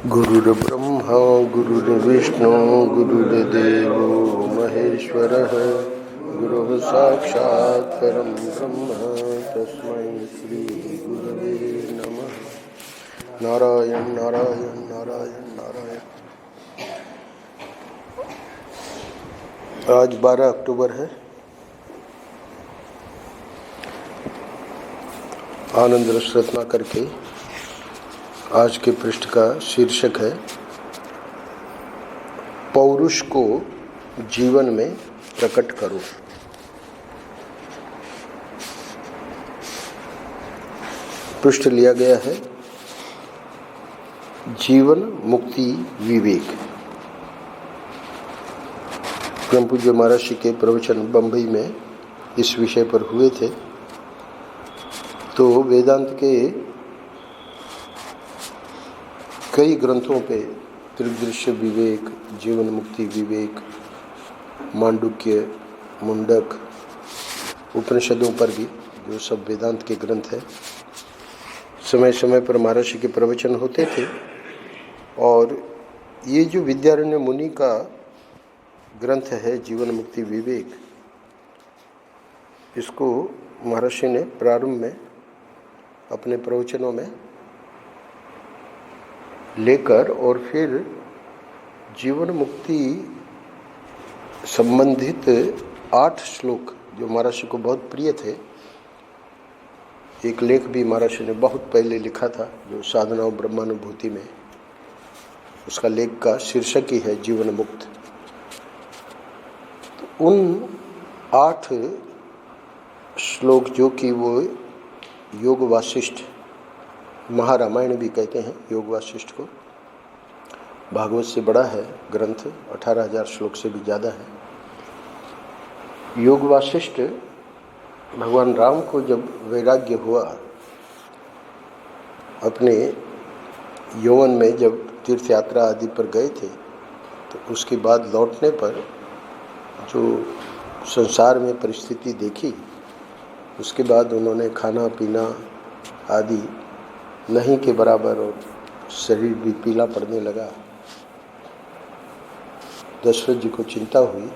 गुरुर्ब्रह्मा गुरुर्विष्णु गुरुर्देवो महेश्वरः गुरुः साक्षात् परं ब्रह्म तस्मै श्री गुरवे नमः। नारायण नारायण नारायण नारायण। आज 12 अक्टूबर है। आनंद रस रत्ना करके आज के पृष्ठ का शीर्षक है पौरुष को जीवन में प्रकट करो। पृष्ठ लिया गया है जीवन मुक्ति विवेक। परम पूज्य महाराज के प्रवचन बंबई में इस विषय पर हुए थे। तो वेदांत के कई ग्रंथों पे त्रिदृश्य विवेक, जीवन मुक्ति विवेक, मांडुक्य, मुंडक, उपनिषदों पर भी जो सब वेदांत के ग्रंथ हैं, समय समय पर महर्षि के प्रवचन होते थे। और ये जो विद्यारण्य मुनि का ग्रंथ है जीवन मुक्ति विवेक, इसको महर्षि ने प्रारंभ में अपने प्रवचनों में लेकर और फिर जीवन मुक्ति संबंधित 8 श्लोक जो महर्षि को बहुत प्रिय थे। एक लेख भी महर्षि ने बहुत पहले लिखा था जो साधना और ब्रह्मानुभूति में, उसका लेख का शीर्षक ही है जीवन मुक्त। तो उन 8 श्लोक जो कि वो योग वासिष्ठ, महारामायण भी कहते हैं योग वासिष्ठ को, भागवत से बड़ा है ग्रंथ, 18,000 श्लोक से भी ज़्यादा है। योग वासिष्ठ भगवान राम को जब वैराग्य हुआ, अपने यौवन में जब तीर्थ यात्रा आदि पर गए थे, तो उसके बाद लौटने पर जो संसार में परिस्थिति देखी, उसके बाद उन्होंने खाना पीना आदि नहीं के बराबर और शरीर भी पीला पड़ने लगा। दशरथ जी को चिंता हुई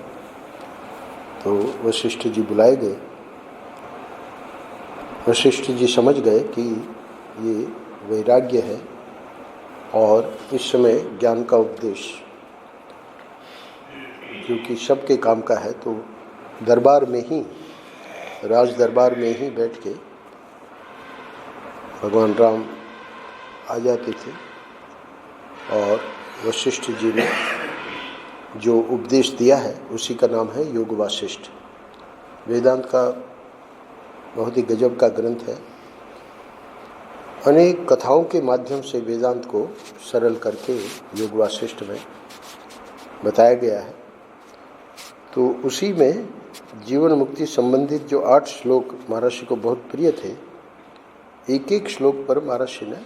तो वशिष्ठ जी बुलाए गए। वशिष्ठ जी समझ गए कि ये वैराग्य है और इस समय ज्ञान का उपदेश क्योंकि सबके काम का है, तो दरबार में ही, राज दरबार में ही बैठ के भगवान राम आ जाते थे और वशिष्ठ जी ने जो उपदेश दिया है उसी का नाम है योग वासिष्ठ। वेदांत का बहुत ही गजब का ग्रंथ है। अनेक कथाओं के माध्यम से वेदांत को सरल करके योग वासिष्ठ में बताया गया है। तो उसी में जीवन मुक्ति संबंधित जो 8 श्लोक महर्षि को बहुत प्रिय थे, एक एक श्लोक पर महर्षि ने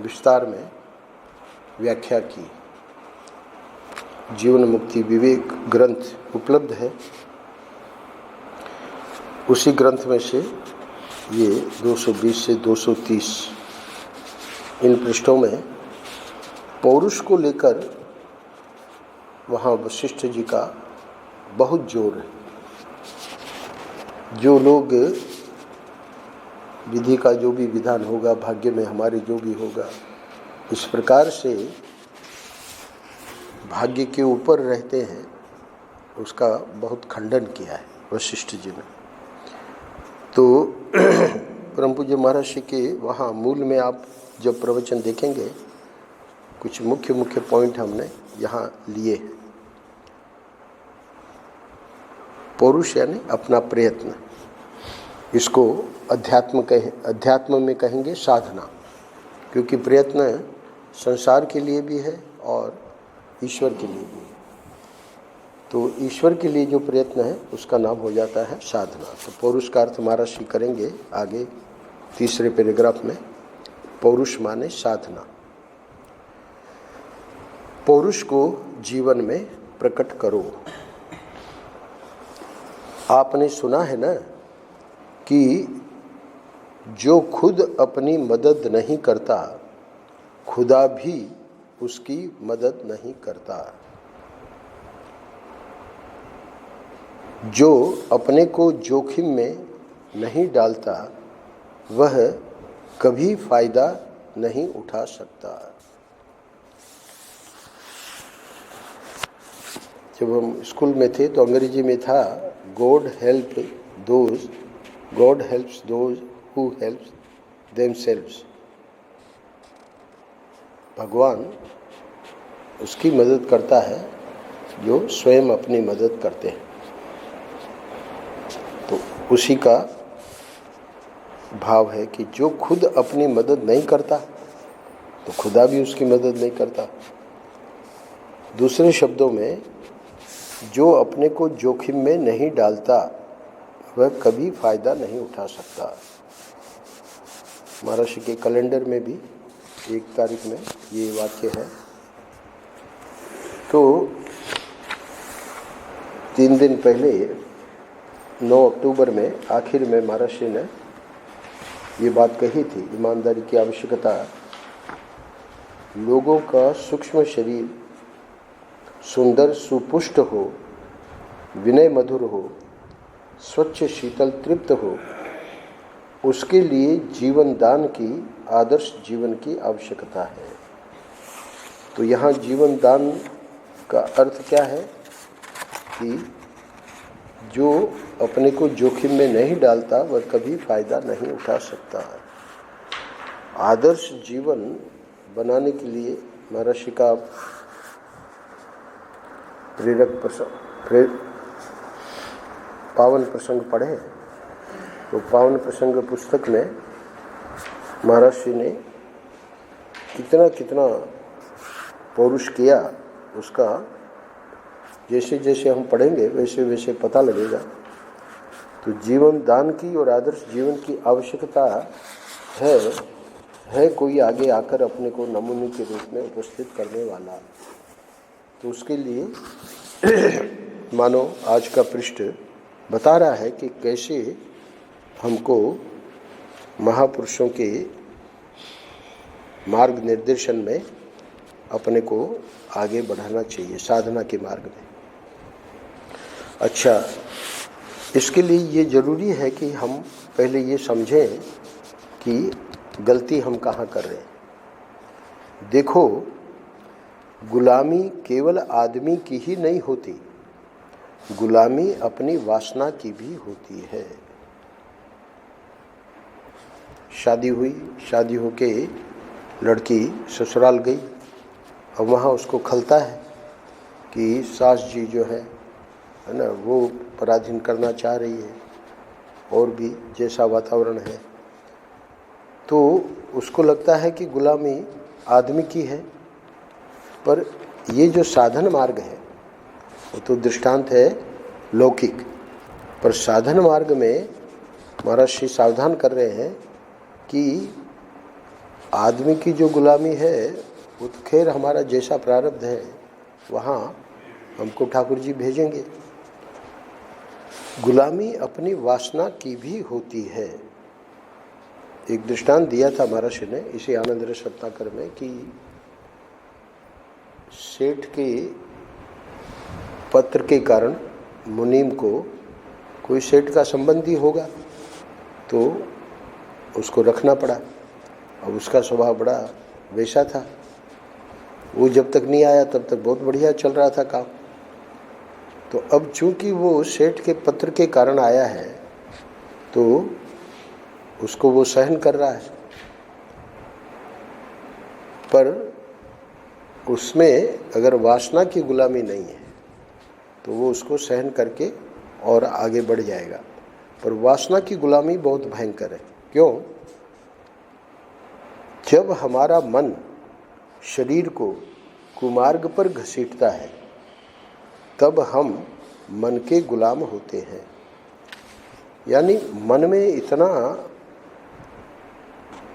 विस्तार में व्याख्या की। जीवन मुक्ति विवेक ग्रंथ उपलब्ध है। उसी ग्रंथ में से ये 220 से 230 इन पृष्ठों में पौरुष को लेकर वहाँ वशिष्ठ जी का बहुत जोर है। जो लोग विधि का जो भी विधान होगा, भाग्य में हमारे जो भी होगा, इस प्रकार से भाग्य के ऊपर रहते हैं, उसका बहुत खंडन किया है वशिष्ठ जी ने। तो परम पूज्य महर्षि के वहाँ मूल में आप जब प्रवचन देखेंगे, कुछ मुख्य मुख्य पॉइंट हमने यहाँ लिए हैं। पौरुष यानी अपना प्रयत्न, इसको अध्यात्म में कहेंगे साधना, क्योंकि प्रयत्न संसार के लिए भी है और ईश्वर के लिए भी है। तो ईश्वर के लिए जो प्रयत्न है उसका नाम हो जाता है साधना। तो पौरुष का अर्थ महर्षि करेंगे आगे तीसरे पैराग्राफ में। पौरुष माने साधना। पौरुष को जीवन में प्रकट करो। आपने सुना है ना कि जो खुद अपनी मदद नहीं करता खुदा भी उसकी मदद नहीं करता। जो अपने को जोखिम में नहीं डालता वह कभी फायदा नहीं उठा सकता। जब हम स्कूल में थे तो अंग्रेजी में था God helps those who helps themselves. भगवान उसकी मदद करता है जो स्वयं अपनी मदद करते हैं। तो उसी का भाव है कि जो खुद अपनी मदद नहीं करता तो खुदा भी उसकी मदद नहीं करता। दूसरे शब्दों में, जो अपने को जोखिम में नहीं डालता वह कभी फायदा नहीं उठा सकता। महाराष्ट्र के कैलेंडर में भी 1 तारीख में ये वाक्य है। तो 3 दिन पहले 9 अक्टूबर में आखिर में महाराष्ट्र ने ये बात कही थी, ईमानदारी की आवश्यकता। लोगों का सूक्ष्म शरीर सुंदर सुपुष्ट हो, विनय मधुर हो, स्वच्छ शीतल तृप्त हो, उसके लिए जीवन दान की, आदर्श जीवन की आवश्यकता है। तो यहाँ जीवन दान का अर्थ क्या है कि जो अपने को जोखिम में नहीं डालता वह कभी फायदा नहीं उठा सकता। आदर्श जीवन बनाने के लिए महर्षि का पावन प्रसंग पढ़े तो पावन प्रसंग पुस्तक में महर्षि ने कितना कितना पौरुष किया, उसका जैसे जैसे हम पढ़ेंगे वैसे वैसे पता लगेगा। तो जीवन दान की और आदर्श जीवन की आवश्यकता है कोई आगे आकर अपने को नमूने के रूप में उपस्थित करने वाला। तो उसके लिए मानो आज का पृष्ठ बता रहा है कि कैसे हमको महापुरुषों के मार्ग निर्देशन में अपने को आगे बढ़ाना चाहिए साधना के मार्ग में। अच्छा, इसके लिए ये ज़रूरी है कि हम पहले ये समझें कि गलती हम कहाँ कर रहे हैं। देखो, गुलामी केवल आदमी की ही नहीं होती, गुलामी अपनी वासना की भी होती है। शादी हुई, शादी होके लड़की ससुराल गई, अब वहाँ उसको खलता है कि सास जी जो है ना, वो पराधीन करना चाह रही है और भी जैसा वातावरण है। तो उसको लगता है कि गुलामी आदमी की है। पर ये जो साधन मार्ग है वो तो दृष्टांत है लौकिक, पर साधन मार्ग में महर्षि सावधान कर रहे हैं कि आदमी की जो गुलामी है वो तो खैर हमारा जैसा प्रारब्ध है वहाँ हमको ठाकुर जी भेजेंगे। गुलामी अपनी वासना की भी होती है। एक दृष्टांत दिया था महर्षि ने इसी आनंद रस रत्नाकर में कि सेठ के पत्र के कारण मुनीम को कोई सेठ का संबंधी होगा तो उसको रखना पड़ा। अब उसका स्वभाव बड़ा वैसा था, वो जब तक नहीं आया तब तक बहुत बढ़िया चल रहा था काम। तो अब चूंकि वो सेठ के पत्र के कारण आया है तो उसको वो सहन कर रहा है, पर उसमें अगर वासना की गुलामी नहीं है तो वो उसको सहन करके और आगे बढ़ जाएगा। पर वासना की गुलामी बहुत भयंकर है। क्यों? जब हमारा मन शरीर को कुमार्ग पर घसीटता है तब हम मन के गुलाम होते हैं। यानी मन में इतना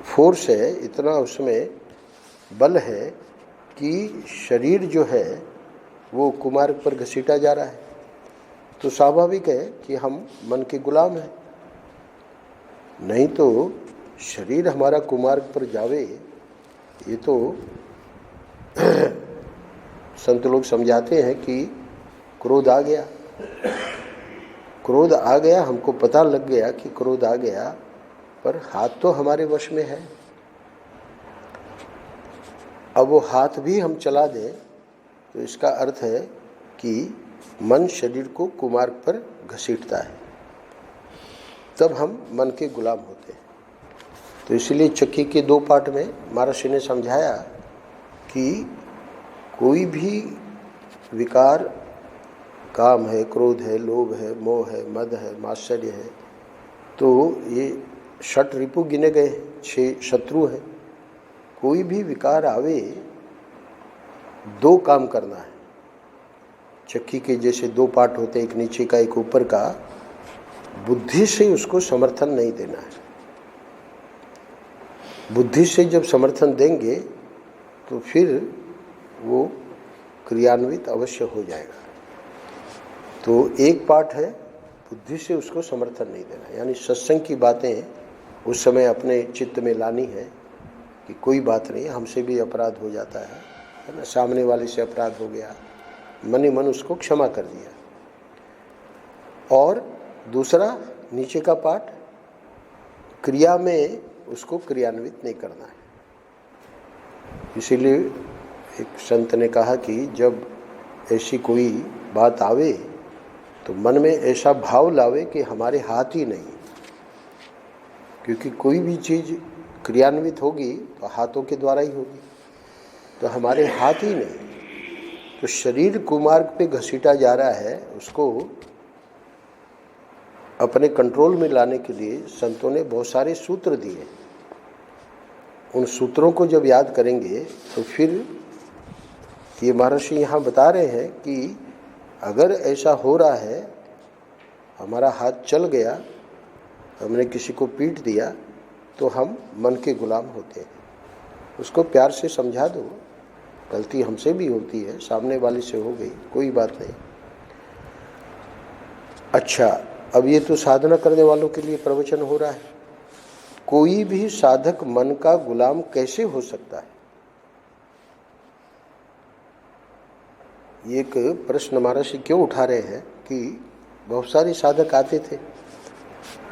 फोर्स है, इतना उसमें बल है कि शरीर जो है वो कुमार्ग पर घसीटा जा रहा है। तो स्वाभाविक है कि हम मन के गुलाम हैं। नहीं तो शरीर हमारा कुमार्ग पर जावे ये तो संत लोग समझाते हैं कि क्रोध आ गया, क्रोध आ गया, हमको पता लग गया कि क्रोध आ गया, पर हाथ तो हमारे वश में है। अब वो हाथ भी हम चला दें तो इसका अर्थ है कि मन शरीर को कुमार्ग पर घसीटता है, तब हम मन के गुलाम होते हैं। तो इसलिए चक्की के 2 पार्ट में महर्षि ने समझाया कि कोई भी विकार, काम है, क्रोध है, लोभ है, मोह है, मद है, मात्सर्य है, तो ये 6 रिपु गिने गए, 6 शत्रु हैं। कोई भी विकार आवे, 2 काम करना है। चक्की के जैसे 2 पार्ट होते, एक नीचे का एक ऊपर का, बुद्धि से उसको समर्थन नहीं देना है। बुद्धि से जब समर्थन देंगे तो फिर वो क्रियान्वित अवश्य हो जाएगा। तो एक पार्ट है बुद्धि से उसको समर्थन नहीं देना, यानी सत्संग की बातें उस समय अपने चित्त में लानी है कि कोई बात नहीं, हमसे भी अपराध हो जाता है ना, सामने वाले से अपराध हो गया, मन ही मन उसको क्षमा कर दिया। और दूसरा नीचे का पार्ट, क्रिया में उसको क्रियान्वित नहीं करना है। इसीलिए एक संत ने कहा कि जब ऐसी कोई बात आवे तो मन में ऐसा भाव लावे कि हमारे हाथ ही नहीं, क्योंकि कोई भी चीज़ क्रियान्वित होगी तो हाथों के द्वारा ही होगी, तो हमारे हाथ ही नहीं। तो शरीर कुमार्ग पे घसीटा जा रहा है, उसको अपने कंट्रोल में लाने के लिए संतों ने बहुत सारे सूत्र दिए। उन सूत्रों को जब याद करेंगे तो फिर ये महर्षि यहाँ बता रहे हैं कि अगर ऐसा हो रहा है, हमारा हाथ चल गया, हमने किसी को पीट दिया, तो हम मन के गुलाम होते हैं। उसको प्यार से समझा दो, गलती हमसे भी होती है, सामने वाले से हो गई, कोई बात नहीं। अच्छा, अब ये तो साधना करने वालों के लिए प्रवचन हो रहा है। कोई भी साधक मन का गुलाम कैसे हो सकता है? ये एक प्रश्न महर्षि क्यों उठा रहे हैं कि बहुत सारे साधक आते थे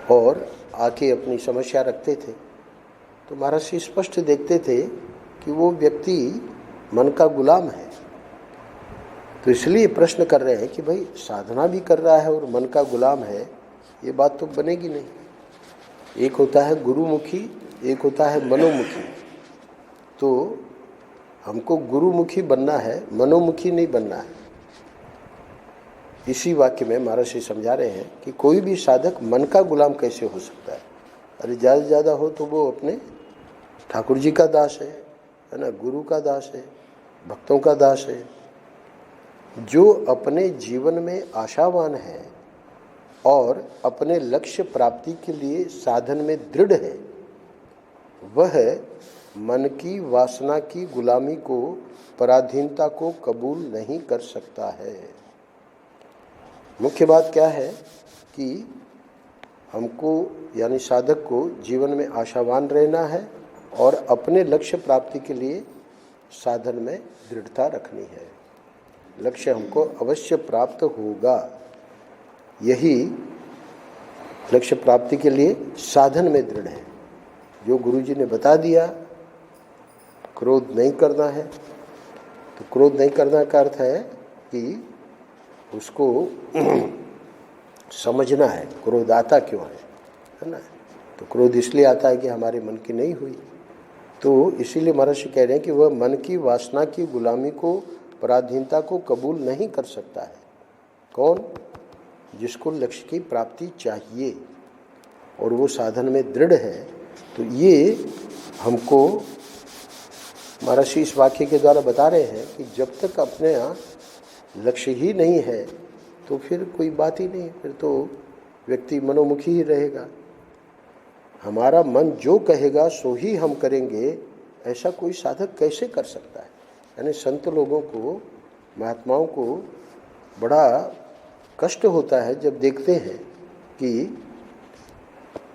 और आके अपनी समस्या रखते थे, तो महर्षि स्पष्ट देखते थे कि वो व्यक्ति मन का गुलाम है। तो इसलिए प्रश्न कर रहे हैं कि भाई साधना भी कर रहा है और मन का गुलाम है, ये बात तो बनेगी नहीं। एक होता है गुरुमुखी, एक होता है मनोमुखी। तो हमको गुरुमुखी बनना है, मनोमुखी नहीं बनना है। इसी वाक्य में महर्षि समझा रहे हैं कि कोई भी साधक मन का गुलाम कैसे हो सकता है। अरे ज़्यादा से ज़्यादा हो तो वो अपने ठाकुर जी का दास है ना, गुरु का दास है, भक्तों का दास है। जो अपने जीवन में आशावान है और अपने लक्ष्य प्राप्ति के लिए साधन में दृढ़ है, वह मन की वासना की गुलामी को, पराधीनता को कबूल नहीं कर सकता है। मुख्य बात क्या है कि हमको यानी साधक को जीवन में आशावान रहना है और अपने लक्ष्य प्राप्ति के लिए साधन में दृढ़ता रखनी है। लक्ष्य हमको अवश्य प्राप्त होगा, यही लक्ष्य प्राप्ति के लिए साधन में दृढ़ है। जो गुरुजी ने बता दिया क्रोध नहीं करना है, तो क्रोध नहीं करना का अर्थ है कि उसको समझना है क्रोध आता क्यों है ना। तो क्रोध इसलिए आता है कि हमारे मन की नहीं हुई। तो इसीलिए महर्षि कह रहे हैं कि वह मन की वासना की गुलामी को, पराधीनता को कबूल नहीं कर सकता है। कौन? जिसको लक्ष्य की प्राप्ति चाहिए और वो साधन में दृढ़ है। तो ये हमको महर्षि इस वाक्य के द्वारा बता रहे हैं कि जब तक अपने यहाँ लक्ष्य ही नहीं है तो फिर कोई बात ही नहीं, फिर तो व्यक्ति मनोमुखी ही रहेगा। हमारा मन जो कहेगा सो ही हम करेंगे, ऐसा कोई साधक कैसे कर सकता है। यानी संत लोगों को, महात्माओं को बड़ा कष्ट होता है जब देखते हैं कि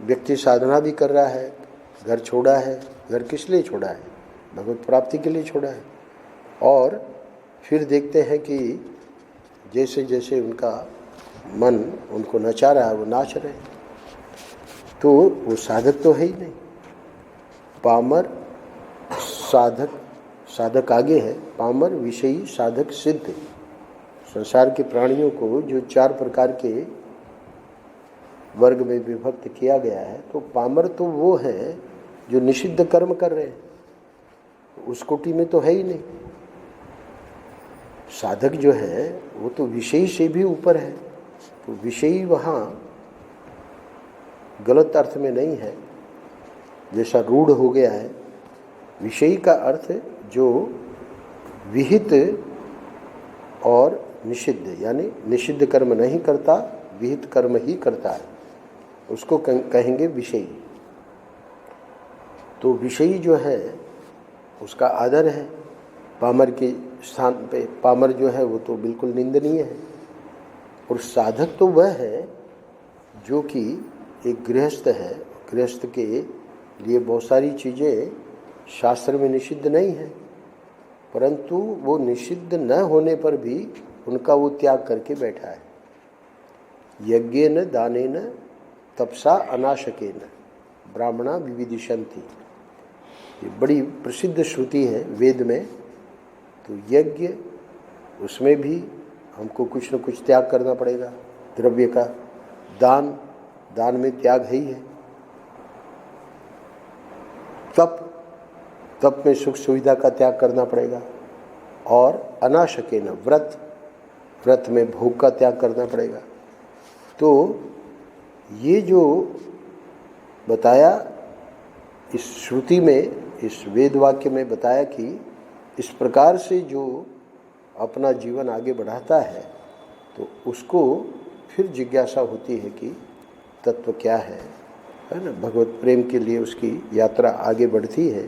व्यक्ति साधना भी कर रहा है, घर छोड़ा है। घर किस लिए छोड़ा है? भगवत प्राप्ति के लिए छोड़ा है। और फिर देखते हैं कि जैसे जैसे उनका मन उनको नचा रहा है वो नाच रहे, तो वो साधक तो है ही नहीं। पामर साधक, साधक आगे है, पामर विषयी साधक सिद्ध। संसार के प्राणियों को जो 4 प्रकार के वर्ग में विभक्त किया गया है, तो पामर तो वो है जो निषिद्ध कर्म कर रहे हैं, उस कोटि में तो है ही नहीं। साधक जो है वो तो विषयी से भी ऊपर है, तो विषयी वहाँ गलत अर्थ में नहीं है जैसा रूढ़ हो गया है। विषयी का अर्थ जो विहित और निषिद्ध, यानी निषिद्ध कर्म नहीं करता, विहित कर्म ही करता है, उसको कहेंगे विषयी। तो विषयी जो है उसका आदर है, पामर के स्थान पे पामर जो है वो तो बिल्कुल निंदनीय है। और साधक तो वह है जो कि एक गृहस्थ है, गृहस्थ के लिए बहुत सारी चीज़ें शास्त्र में निषिद्ध नहीं है, परंतु वो निषिद्ध न होने पर भी उनका वो त्याग करके बैठा है। यज्ञेन दानेन तपसा अनाशकेन ब्राह्मणा विविदिशन्ति, ये बड़ी प्रसिद्ध श्रुति है वेद में। तो यज्ञ, उसमें भी हमको कुछ न कुछ त्याग करना पड़ेगा द्रव्य का। दान, दान में त्याग है ही है। तप, तप में सुख सुविधा का त्याग करना पड़ेगा। और अनाशकेन व्रत, व्रत में भोग का त्याग करना पड़ेगा। तो ये जो बताया इस श्रुति में, इस वेद वाक्य में बताया कि इस प्रकार से जो अपना जीवन आगे बढ़ाता है तो उसको फिर जिज्ञासा होती है कि तत्व क्या है ना। भगवत प्रेम के लिए उसकी यात्रा आगे बढ़ती है।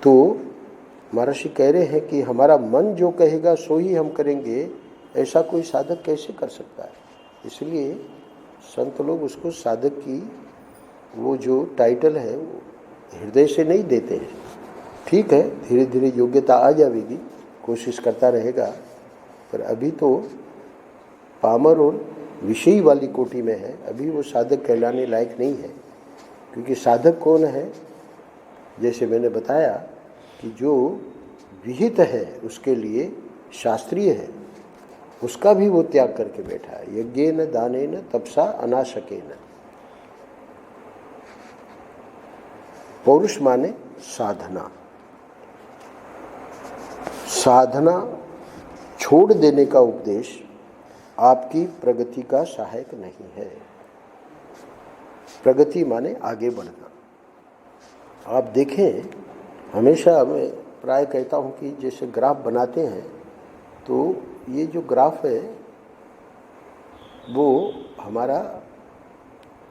तो महर्षि कह रहे हैं कि हमारा मन जो कहेगा सो ही हम करेंगे, ऐसा कोई साधक कैसे कर सकता है। इसलिए संत लोग उसको साधक की वो जो टाइटल है वो हृदय से नहीं देते हैं। ठीक है, धीरे धीरे योग्यता आ जाएगी, कोशिश करता रहेगा, पर अभी तो पामर और विषयी वाली कोटि में है, अभी वो साधक कहलाने लायक नहीं है। क्योंकि साधक कौन है, जैसे मैंने बताया कि जो विहित है उसके लिए शास्त्रीय है, उसका भी वो त्याग करके बैठा है। यज्ञेन दानेन तपसा अनाशकेन। पौरुष माने साधना। साधना छोड़ देने का उपदेश आपकी प्रगति का सहायक नहीं है। प्रगति माने आगे बढ़ना। आप देखें, हमेशा मैं प्राय कहता हूँ कि जैसे ग्राफ बनाते हैं, तो ये जो ग्राफ है वो हमारा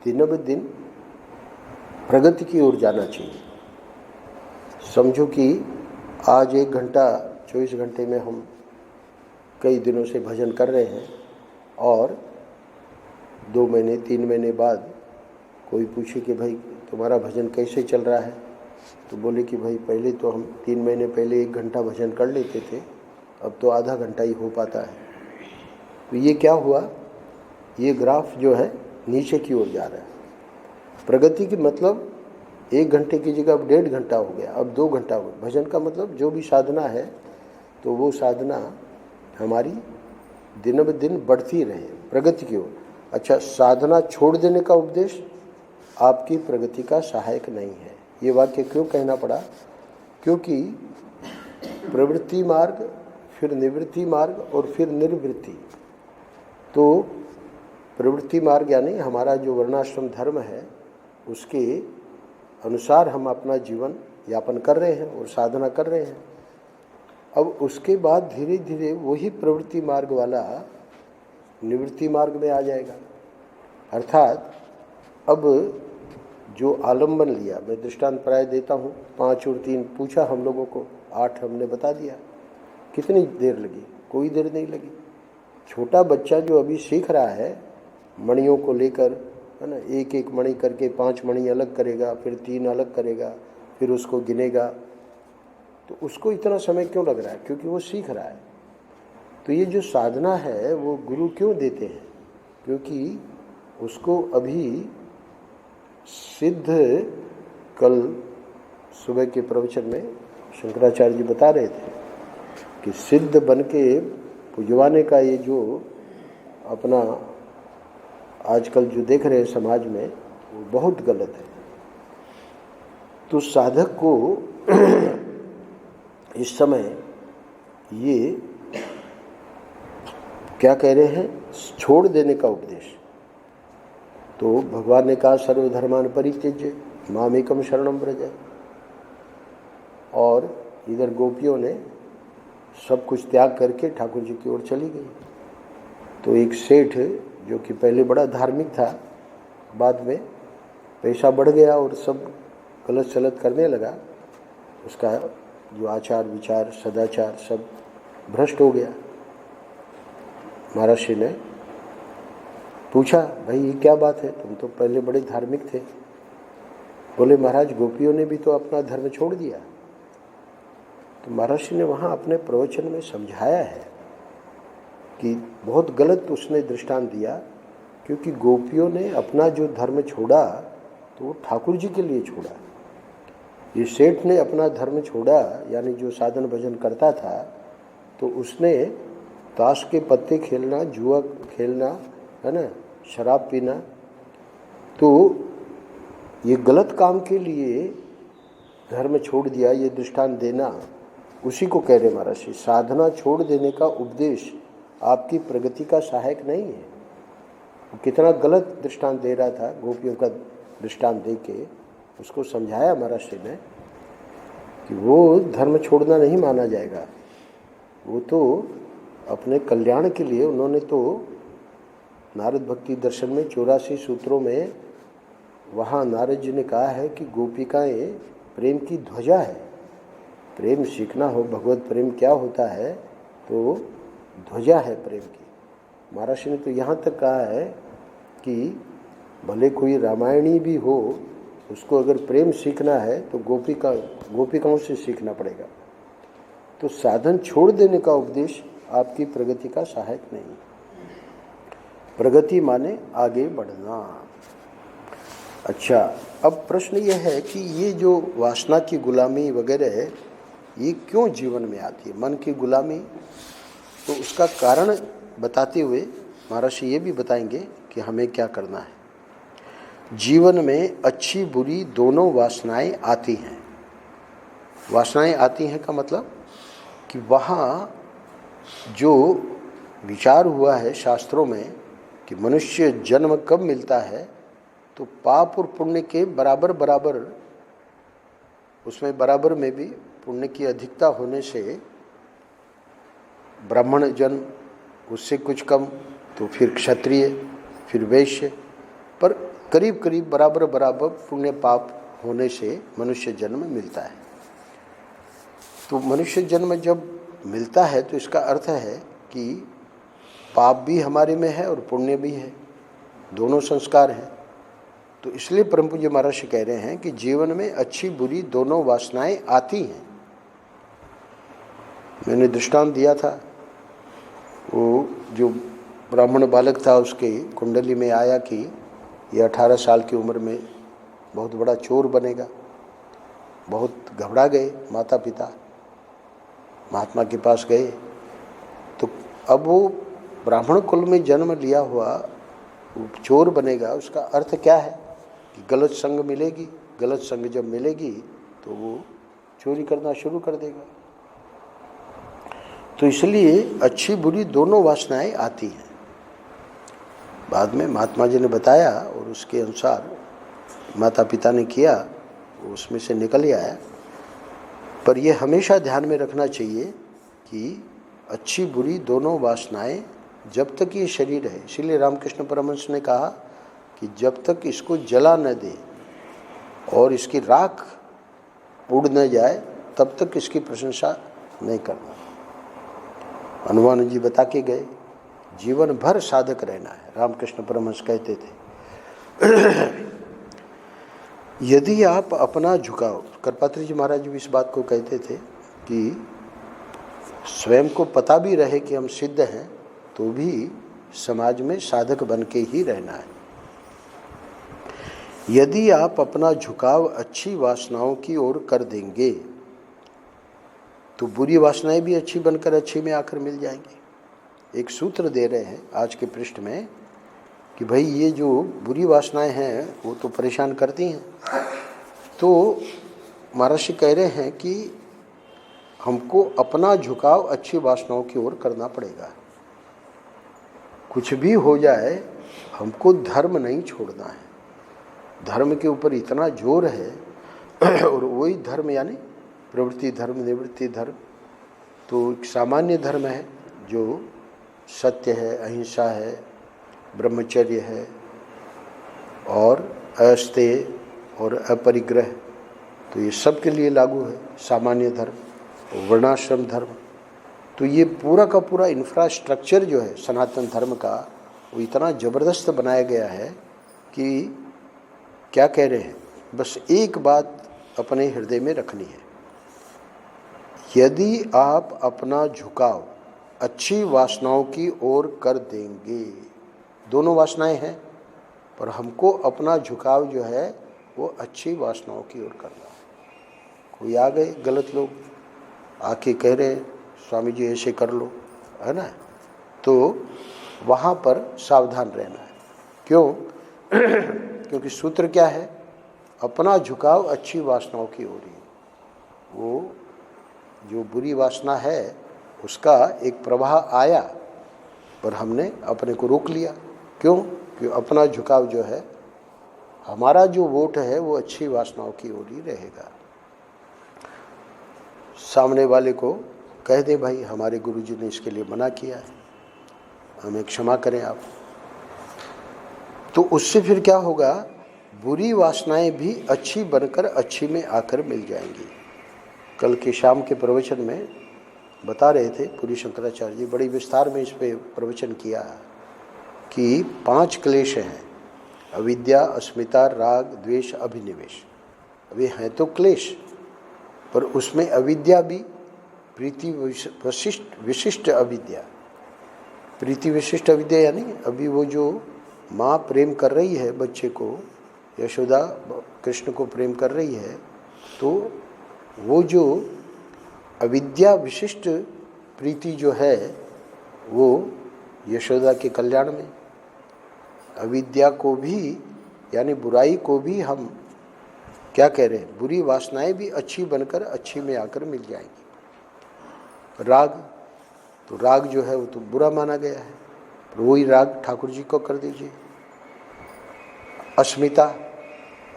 दिन ब दिन प्रगति की ओर जाना चाहिए। समझो कि आज 1 घंटा 24 घंटे में हम कई दिनों से भजन कर रहे हैं, और 2 महीने 3 महीने बाद कोई पूछे कि भाई तुम्हारा भजन कैसे चल रहा है, तो बोले कि भाई पहले तो हम 3 महीने पहले 1 घंटा भजन कर लेते थे, अब तो आधा घंटा ही हो पाता है। तो ये क्या हुआ, ये ग्राफ जो है नीचे की ओर जा रहा है। प्रगति की मतलब 1 घंटे की जगह अब 1.5 घंटा हो गया, अब 2 घंटा हो गया। भजन का मतलब जो भी साधना है तो वो साधना हमारी दिन ब दिन बढ़ती रहे, प्रगति की ओर। अच्छा, साधना छोड़ देने का उपदेश आपकी प्रगति का सहायक नहीं है। ये वाक्य क्यों कहना पड़ा, क्योंकि प्रवृत्ति मार्ग, फिर निवृत्ति मार्ग और फिर निर्वृत्ति। तो प्रवृत्ति मार्ग यानी हमारा जो वर्णाश्रम धर्म है उसके अनुसार हम अपना जीवन यापन कर रहे हैं और साधना कर रहे हैं। अब उसके बाद धीरे धीरे वही प्रवृत्ति मार्ग वाला निवृत्ति मार्ग में आ जाएगा। अर्थात अब जो आलम्बन लिया, मैं दृष्टांत प्राय देता हूँ, 5 और 3 पूछा हम लोगों को, 8 हमने बता दिया। कितनी देर लगी, कोई देर नहीं लगी। छोटा बच्चा जो अभी सीख रहा है मणियों को लेकर, है ना, एक एक मणि करके 5 मणि अलग करेगा, फिर 3 अलग करेगा, फिर उसको गिनेगा, तो उसको इतना समय क्यों लग रहा है? क्योंकि वो सीख रहा है। तो ये जो साधना है वो गुरु क्यों देते हैं? क्योंकि उसको अभी सिद्ध, कल सुबह के प्रवचन में शंकराचार्य जी बता रहे थे कि सिद्ध बन के पुजवाने का ये जो अपना आजकल जो देख रहे हैं समाज में, वो बहुत गलत है। तो साधक को इस समय ये क्या कह रहे हैं? छोड़ देने का उपदेश। तो भगवान ने कहा सर्वधर्मान परित्यज्य मामेकम शरणम व्रज, और इधर गोपियों ने सब कुछ त्याग करके ठाकुर जी की ओर चली गई। तो एक सेठ जो कि पहले बड़ा धार्मिक था, बाद में पैसा बढ़ गया और सब गलत सलत करने लगा, उसका जो आचार विचार सदाचार सब भ्रष्ट हो गया। महर्षि ने पूछा, भाई ये क्या बात है, तुम तो पहले बड़े धार्मिक थे। बोले, महाराज गोपियों ने भी तो अपना धर्म छोड़ दिया। तो महर्षि ने वहाँ अपने प्रवचन में समझाया है कि बहुत गलत उसने दृष्टांत दिया, क्योंकि गोपियों ने अपना जो धर्म छोड़ा तो वो ठाकुर जी के लिए छोड़ा। ये सेठ ने अपना धर्म छोड़ा, यानी जो साधन भजन करता था, तो उसने ताश के पत्ते खेलना, जुआ खेलना, है ना, शराब पीना, तो ये गलत काम के लिए धर्म छोड़ दिया। ये दृष्टांत देना उसी को कह रहे महाराज जी, साधना छोड़ देने का उपदेश आपकी प्रगति का सहायक नहीं है। वो कितना गलत दृष्टांत दे रहा था, गोपियों का दृष्टांत दे के उसको समझाया महाराज जी ने कि वो धर्म छोड़ना नहीं माना जाएगा। वो तो अपने कल्याण के लिए, उन्होंने तो नारद भक्ति दर्शन में 84 सूत्रों में वहाँ नारद जी ने कहा है कि गोपिकाएं प्रेम की ध्वजा है। प्रेम सीखना हो, भगवत प्रेम क्या होता है, तो ध्वजा है प्रेम की। महाराज ने तो यहाँ तक कहा है कि भले कोई रामायणी भी हो, उसको अगर प्रेम सीखना है तो गोपिकाओं से सीखना पड़ेगा। तो साधन छोड़ देने का उपदेश आपकी प्रगति का सहायक नहीं। प्रगति माने आगे बढ़ना। अच्छा, अब प्रश्न यह है कि ये जो वासना की गुलामी वगैरह है, ये क्यों जीवन में आती है? मन की गुलामी, तो उसका कारण बताते हुए महर्षि ये भी बताएंगे कि हमें क्या करना है। जीवन में अच्छी बुरी दोनों वासनाएं आती हैं। वासनाएं आती हैं का मतलब कि वहाँ जो विचार हुआ है शास्त्रों में कि मनुष्य जन्म कब मिलता है, तो पाप और पुण्य के बराबर बराबर, उसमें बराबर में भी पुण्य की अधिकता होने से ब्राह्मण जन्म, उससे कुछ कम तो फिर क्षत्रिय, फिर वैश्य, पर करीब करीब बराबर बराबर पुण्य पाप होने से मनुष्य जन्म मिलता है। तो मनुष्य जन्म जब मिलता है तो इसका अर्थ है कि पाप भी हमारे में है और पुण्य भी है, दोनों संस्कार हैं। तो इसलिए परम पूज्य महर्षि कह रहे हैं कि जीवन में अच्छी बुरी दोनों वासनाएं आती हैं। मैंने दृष्टांत दिया था, वो जो ब्राह्मण बालक था उसके कुंडली में आया कि ये 18 साल की उम्र में बहुत बड़ा चोर बनेगा। बहुत घबरा गए माता पिता, महात्मा के पास गए। तो अब वो ब्राह्मण कुल में जन्म लिया हुआ चोर बनेगा, उसका अर्थ क्या है कि गलत संग मिलेगी, गलत संग जब मिलेगी तो वो चोरी करना शुरू कर देगा। तो इसलिए अच्छी बुरी दोनों वासनाएं आती हैं। बाद में महात्मा जी ने बताया और उसके अनुसार माता पिता ने किया, उसमें से निकल ही आया। पर यह हमेशा ध्यान में रखना चाहिए कि अच्छी बुरी दोनों वासनाएं जब तक ये शरीर है, इसीलिए रामकृष्ण परमहंस ने कहा कि जब तक इसको जला न दे और इसकी राख उड़ न जाए तब तक इसकी प्रशंसा नहीं करना। हनुमान जी बता के गए, जीवन भर साधक रहना है। रामकृष्ण परमहंस कहते थे यदि आप अपना झुकाव, करपात्री जी महाराज भी इस बात को कहते थे कि स्वयं को पता भी रहे कि हम सिद्ध हैं तो भी समाज में साधक बन के ही रहना है। यदि आप अपना झुकाव अच्छी वासनाओं की ओर कर देंगे तो बुरी वासनाएं भी अच्छी बनकर अच्छी में आकर मिल जाएंगी। एक सूत्र दे रहे हैं आज के पृष्ठ में कि भाई ये जो बुरी वासनाएं हैं वो तो परेशान करती हैं, तो महर्षि कह रहे हैं कि हमको अपना झुकाव अच्छी वासनाओं की ओर करना पड़ेगा। कुछ भी हो जाए हमको धर्म नहीं छोड़ना है। धर्म के ऊपर इतना जोर है और वही धर्म यानी प्रवृत्ति धर्म, निवृत्ति धर्म, तो एक सामान्य धर्म है जो सत्य है, अहिंसा है, ब्रह्मचर्य है और अस्तेय और अपरिग्रह, तो ये सब के लिए लागू है सामान्य धर्म। वर्णाश्रम धर्म, तो ये पूरा का पूरा इंफ्रास्ट्रक्चर जो है सनातन धर्म का वो इतना ज़बरदस्त बनाया गया है कि क्या कह रहे हैं, बस एक बात अपने हृदय में रखनी है। यदि आप अपना झुकाव अच्छी वासनाओं की ओर कर देंगे, दोनों वासनाएं हैं पर हमको अपना झुकाव जो है वो अच्छी वासनाओं की ओर करना है। कोई आ गए गलत लोग आके कह रहे हैं स्वामी जी ऐसे कर लो, है ना, तो वहाँ पर सावधान रहना है। क्यों? क्योंकि सूत्र क्या है, अपना झुकाव अच्छी वासनाओं की ओर ही। वो जो बुरी वासना है उसका एक प्रवाह आया पर हमने अपने को रोक लिया। क्यों? क्योंकि अपना झुकाव जो है, हमारा जो वोट है वो अच्छी वासनाओं की ओर ही रहेगा। सामने वाले को कह दे भाई हमारे गुरुजी ने इसके लिए मना किया है, हमें क्षमा करें आप, तो उससे फिर क्या होगा, बुरी वासनाएं भी अच्छी बनकर अच्छी में आकर मिल जाएंगी। कल के शाम के प्रवचन में बता रहे थे पूरी शंकराचार्य जी, बड़ी विस्तार में इस पे प्रवचन किया कि 5 क्लेश हैं, अविद्या, अस्मिता, राग, द्वेष, अभिनिवेश। वे हैं तो क्लेश, पर उसमें अविद्या भी, प्रीति विशिष्ट अविद्या, प्रीति विशिष्ट अविद्या यानी अभी वो जो माँ प्रेम कर रही है बच्चे को, यशोदा कृष्ण को प्रेम कर रही है, तो वो जो अविद्या विशिष्ट प्रीति जो है वो यशोदा के कल्याण में, अविद्या को भी यानी बुराई को भी हम क्या कह रहे हैं, बुरी वासनाएं भी अच्छी बनकर अच्छी में आकर मिल जाएंगी। राग, तो राग जो है वो तो बुरा माना गया है, पर वही राग ठाकुर जी को कर दीजिए। अस्मिता,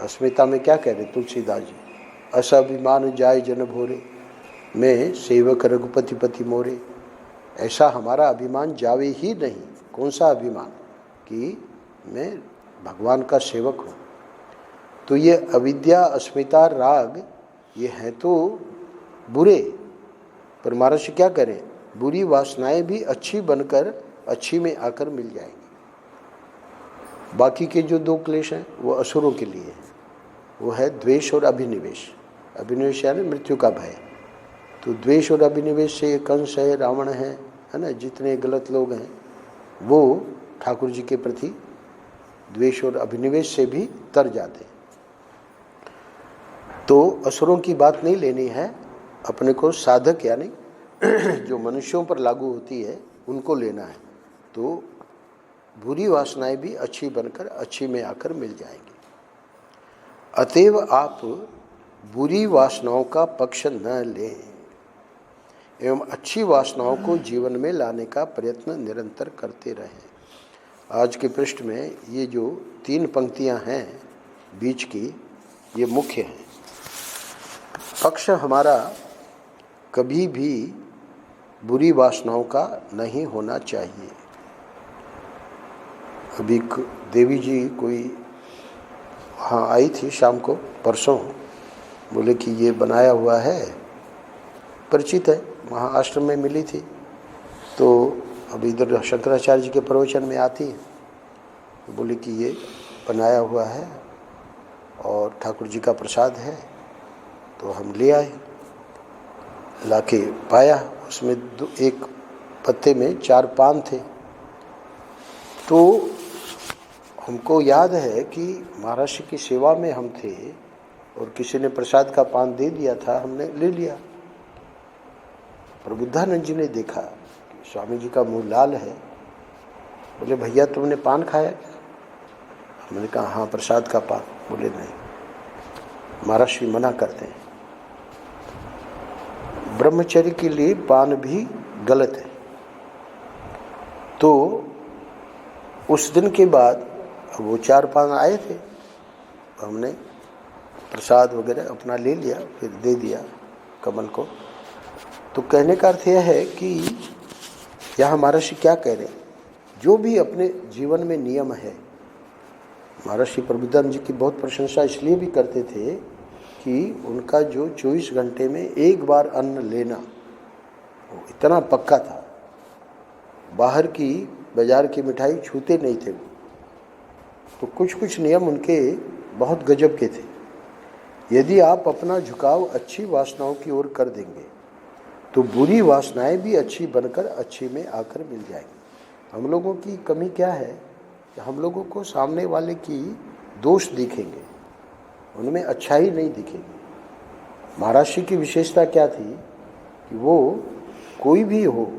अस्मिता में क्या कह रहे तुलसीदास जी, असाभिमान जाय जन भोरे, मैं सेवक रघुपति पति मोरे। ऐसा हमारा अभिमान जावे ही नहीं। कौन सा अभिमान? कि मैं भगवान का सेवक हूँ। तो ये अविद्या, अस्मिता, राग ये हैं तो बुरे, पर महर्षि क्या करें, बुरी वासनाएं भी अच्छी बनकर अच्छी में आकर मिल जाएंगी। बाकी के जो 2 क्लेश हैं वो असुरों के लिए हैं, वो है द्वेष और अभिनिवेश। अभिनिवेश यानी मृत्यु का भय। तो द्वेष और अभिनिवेश से कंस है, रावण है ना, जितने गलत लोग हैं वो ठाकुर जी के प्रति द्वेष और अभिनिवेश से भी तर जाते हैं। तो असुरों की बात नहीं लेनी है, अपने को साधक यानी जो मनुष्यों पर लागू होती है उनको लेना है। तो बुरी वासनाएं भी अच्छी बनकर अच्छी में आकर मिल जाएंगी। अतएव आप बुरी वासनाओं का पक्ष न लें एवं अच्छी वासनाओं को जीवन में लाने का प्रयत्न निरंतर करते रहें। आज के पृष्ठ में ये जो 3 पंक्तियां हैं बीच की, ये मुख्य हैं। पक्ष हमारा कभी भी बुरी वासनाओं का नहीं होना चाहिए। अभी देवी जी कोई हाँ आई थी शाम को, परसों, बोले कि ये बनाया हुआ है, परिचित है, वहाँ आश्रम में मिली थी, तो अब इधर शंकराचार्य जी के प्रवचन में आती है, तो बोले कि ये बनाया हुआ है और ठाकुर जी का प्रसाद है, तो हम ले आए। लाके पाया, उसमें एक पत्ते में 4 पान थे। तो हमको याद है कि महर्षि की सेवा में हम थे और किसी ने प्रसाद का पान दे दिया था, हमने ले लिया। पर बुद्धानंद जी ने देखा कि स्वामी जी का मुंह लाल है। बोले, भैया तुमने पान खाया? मैंने कहा हाँ, प्रसाद का पान। बोले नहीं, महर्षि मना करते हैं, ब्रह्मचर्य के लिए पान भी गलत है। तो उस दिन के बाद वो 4 पान आए थे, हमने प्रसाद वगैरह अपना ले लिया, फिर दे दिया कमल को। तो कहने का अर्थ यह है कि यहाँ महर्षि क्या कह रहे हैं, जो भी अपने जीवन में नियम है, महर्षि प्रबुद्धानंद जी की बहुत प्रशंसा इसलिए भी करते थे कि उनका जो 24 घंटे में एक बार अन्न लेना वो इतना पक्का था। बाहर की बाजार की मिठाई छूते नहीं थे। तो कुछ कुछ नियम उनके बहुत गजब के थे। यदि आप अपना झुकाव अच्छी वासनाओं की ओर कर देंगे तो बुरी वासनाएं भी अच्छी बनकर अच्छी में आकर मिल जाएंगी। हम लोगों की कमी क्या है कि हम लोगों को सामने वाले की दोष दिखेंगे, उनमें अच्छाई नहीं दिखेगी। महर्षि की विशेषता क्या थी कि वो कोई भी हो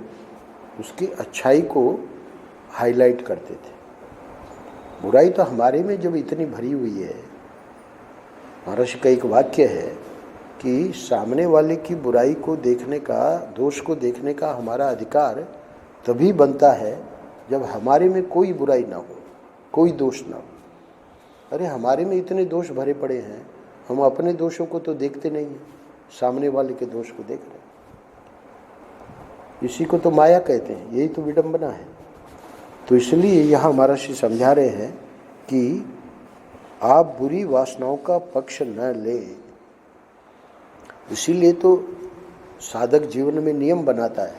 उसकी अच्छाई को हाईलाइट करते थे। बुराई तो हमारे में जब इतनी भरी हुई है, महर्षि का एक वाक्य है कि सामने वाले की बुराई को देखने का, दोष को देखने का हमारा अधिकार तभी बनता है जब हमारे में कोई बुराई ना हो, कोई दोष ना हो। अरे हमारे में इतने दोष भरे पड़े हैं, हम अपने दोषों को तो देखते नहीं हैं, सामने वाले के दोष को देख रहे हैं। इसी को तो माया कहते हैं, यही तो विडंबना है। तो इसलिए यहाँ महर्षि समझा रहे हैं कि आप बुरी वासनाओं का पक्ष न लें। इसीलिए तो साधक जीवन में नियम बनाता है।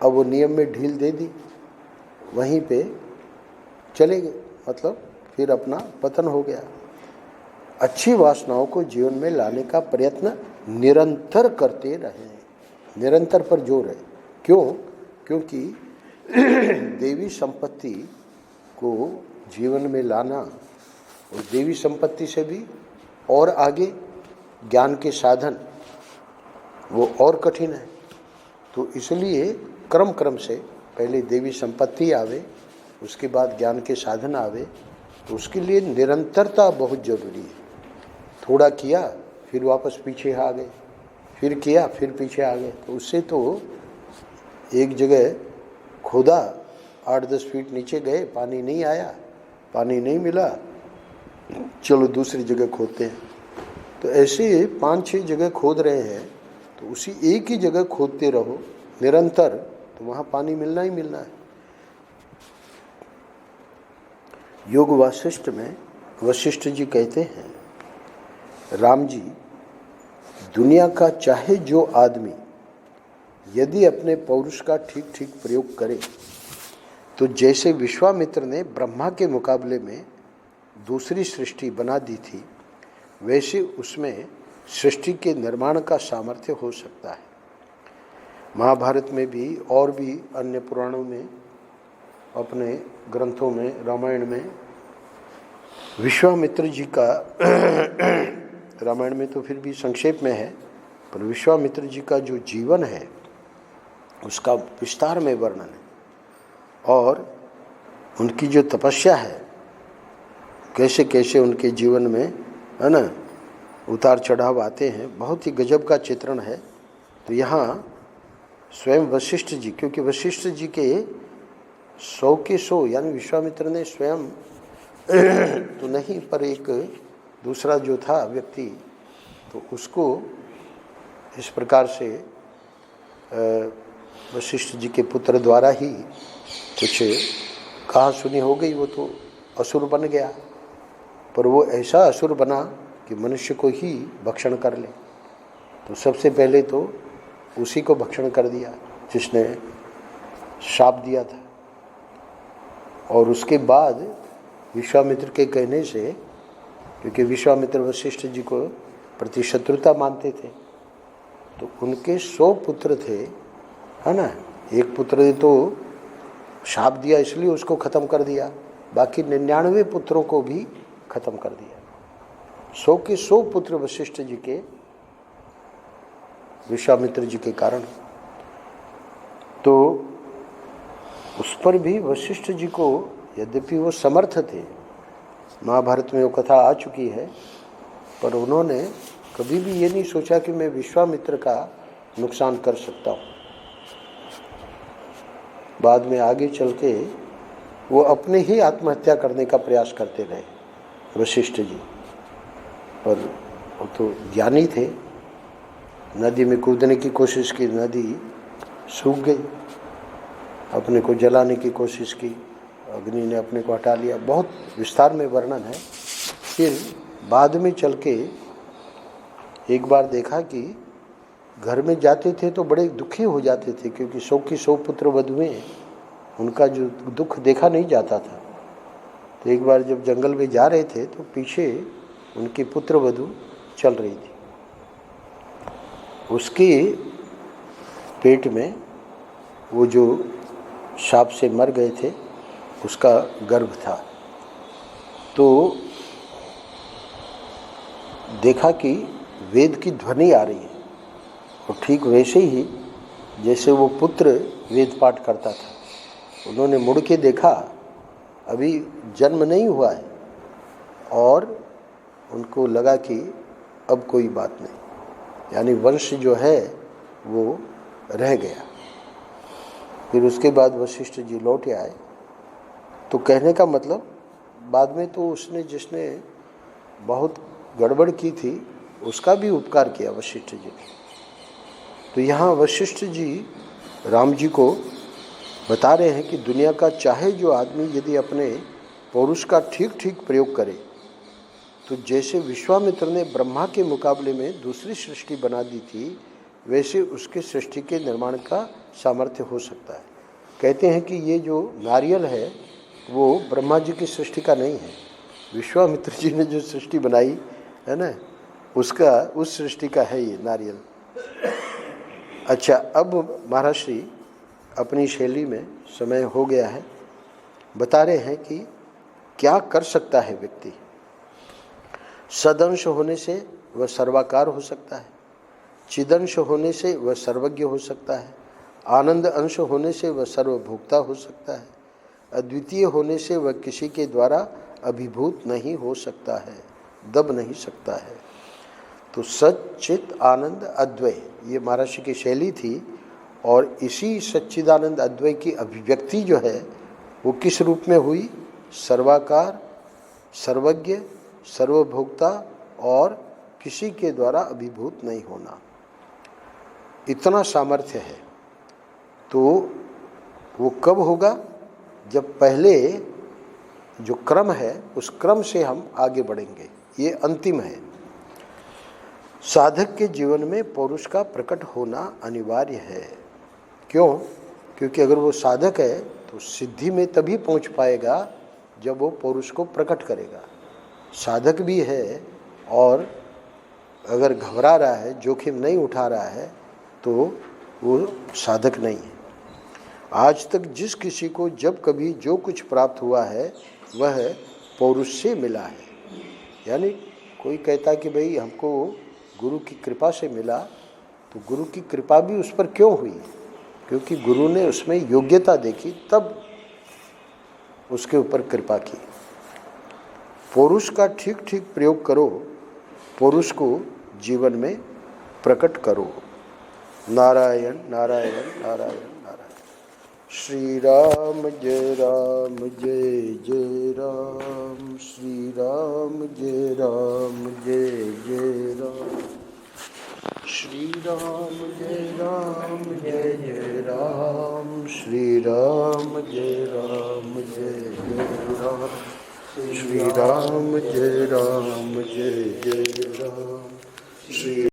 अब वो नियम में ढील दे दी, वहीं पे चले गए, मतलब फिर अपना पतन हो गया। अच्छी वासनाओं को जीवन में लाने का प्रयत्न निरंतर करते रहें, निरंतर पर जोर है। क्यों? क्योंकि देवी संपत्ति को जीवन में लाना और देवी संपत्ति से भी और आगे ज्ञान के साधन वो और कठिन है। तो इसलिए क्रम क्रम से पहले देवी संपत्ति आवे, उसके बाद ज्ञान के साधन आवे। तो उसके लिए निरंतरता बहुत जरूरी है। थोड़ा किया फिर वापस पीछे आ गए, फिर किया फिर पीछे आ गए। तो उससे तो एक जगह खोदा, 8-10 फीट नीचे गए, पानी नहीं आया, पानी नहीं मिला, चलो दूसरी जगह खोदते हैं। तो ऐसे 5-6 जगह खोद रहे हैं, तो उसी एक ही जगह खोदते रहो निरंतर, तो वहाँ पानी मिलना ही मिलना है। योग वासिष्ठ में वशिष्ठ जी कहते हैं, राम जी, दुनिया का चाहे जो आदमी यदि अपने पौरुष का ठीक ठीक प्रयोग करे तो जैसे विश्वामित्र ने ब्रह्मा के मुकाबले में दूसरी सृष्टि बना दी थी, वैसे उसमें सृष्टि के निर्माण का सामर्थ्य हो सकता है। महाभारत में भी और भी अन्य पुराणों में, अपने ग्रंथों में, रामायण में विश्वामित्र जी का रामायण में तो फिर भी संक्षेप में है, पर विश्वामित्र जी का जो जीवन है उसका विस्तार में वर्णन है। और उनकी जो तपस्या है, कैसे कैसे उनके जीवन में, है ना, उतार चढ़ाव आते हैं, बहुत ही गजब का चित्रण है। तो यहाँ स्वयं वशिष्ठ जी, क्योंकि वशिष्ठ जी के 100 के 100 यानी विश्वामित्र ने स्वयं तो नहीं, पर एक दूसरा जो था व्यक्ति, तो उसको इस प्रकार से वशिष्ठ जी के पुत्र द्वारा ही कुछ कहा सुनी हो गई, वो तो असुर बन गया। पर वो ऐसा असुर बना कि मनुष्य को ही भक्षण कर ले। तो सबसे पहले तो उसी को भक्षण कर दिया जिसने शाप दिया था। और उसके बाद विश्वामित्र के कहने से, क्योंकि विश्वामित्र वशिष्ठ जी को प्रति शत्रुता मानते थे, तो उनके 100 पुत्र थे, है ना। एक पुत्र ने तो शाप दिया इसलिए उसको खत्म कर दिया, बाकी 99 पुत्रों को भी खत्म कर दिया। 100 के 100 पुत्र वशिष्ठ जी के, विश्वामित्र जी के कारण। तो उस पर भी वशिष्ठ जी को, यद्यपि वो समर्थ थे, महाभारत में वो कथा आ चुकी है, पर उन्होंने कभी भी ये नहीं सोचा कि मैं विश्वामित्र का नुकसान कर सकता हूँ। बाद में आगे चल के वो अपने ही आत्महत्या करने का प्रयास करते रहे वशिष्ठ जी, पर वो तो ज्ञानी थे। नदी में कूदने की कोशिश की, नदी सूख गई। अपने को जलाने की कोशिश की, अग्नि ने अपने को हटा लिया। बहुत विस्तार में वर्णन है। फिर बाद में चल के एक बार देखा कि घर में जाते थे तो बड़े दुखी हो जाते थे, क्योंकि 100 की 100 पुत्र वधुएं, उनका जो दुख देखा नहीं जाता था। तो एक बार जब जंगल में जा रहे थे तो पीछे उनकी पुत्र वधु चल रही थी। उसके पेट में वो जो शाप से मर गए थे उसका गर्भ था। तो देखा कि वेद की ध्वनि आ रही है, और ठीक वैसे ही जैसे वो पुत्र वेद पाठ करता था। उन्होंने मुड़ के देखा, अभी जन्म नहीं हुआ है, और उनको लगा कि अब कोई बात नहीं, यानी वंश जो है वो रह गया। फिर उसके बाद वशिष्ठ जी लौट आए। तो कहने का मतलब, बाद में तो उसने, जिसने बहुत गड़बड़ की थी, उसका भी उपकार किया वशिष्ठ जी ने। तो यहाँ वशिष्ठ जी राम जी को बता रहे हैं कि दुनिया का चाहे जो आदमी यदि अपने पौरुष का ठीक ठीक प्रयोग करे, तो जैसे विश्वामित्र ने ब्रह्मा के मुकाबले में दूसरी सृष्टि बना दी थी, वैसे उसके सृष्टि के निर्माण का सामर्थ्य हो सकता है। कहते हैं कि ये जो नारियल है वो ब्रह्मा जी की सृष्टि का नहीं है, विश्वामित्र जी ने जो सृष्टि बनाई है ना, उसका, उस सृष्टि का है ये नारियल। अच्छा, अब महाराज श्री अपनी शैली में, समय हो गया है, बता रहे हैं कि क्या कर सकता है व्यक्ति। सदंश होने से वह सर्वाकार हो सकता है, चिदंश होने से वह सर्वज्ञ हो सकता है, आनंद अंश होने से वह सर्वभोक्ता हो सकता है, अद्वितीय होने से वह किसी के द्वारा अभिभूत नहीं हो सकता है, दब नहीं सकता है। तो सच्चित आनंद अद्वय, ये महर्षि की शैली थी, और इसी सच्चिदानंद अद्वय की अभिव्यक्ति जो है वो किस रूप में हुई? सर्वाकार, सर्वज्ञ, सर्वभोक्ता और किसी के द्वारा अभिभूत नहीं होना, इतना सामर्थ्य है। तो वो कब होगा? जब पहले जो क्रम है उस क्रम से हम आगे बढ़ेंगे, ये अंतिम है। साधक के जीवन में पौरुष का प्रकट होना अनिवार्य है। क्यों? क्योंकि अगर वो साधक है तो सिद्धि में तभी पहुंच पाएगा जब वो पौरुष को प्रकट करेगा। साधक भी है और अगर घबरा रहा है, जोखिम नहीं उठा रहा है, तो वो साधक नहीं है। आज तक जिस किसी को जब कभी जो कुछ प्राप्त हुआ है वह पौरुष से मिला है। यानी कोई कहता कि भाई हमको गुरु की कृपा से मिला, तो गुरु की कृपा भी उस पर क्यों हुई? क्योंकि गुरु ने उसमें योग्यता देखी, तब उसके ऊपर कृपा की। पौरुष का ठीक ठीक प्रयोग करो, पौरुष को जीवन में प्रकट करो। नारायण नारायण नारायण नारायण। श्री राम जय जय राम, श्री राम जय जय राम, श्री राम जय जय राम, श्री राम जय जय राम, श्री राम जय जय राम, श्री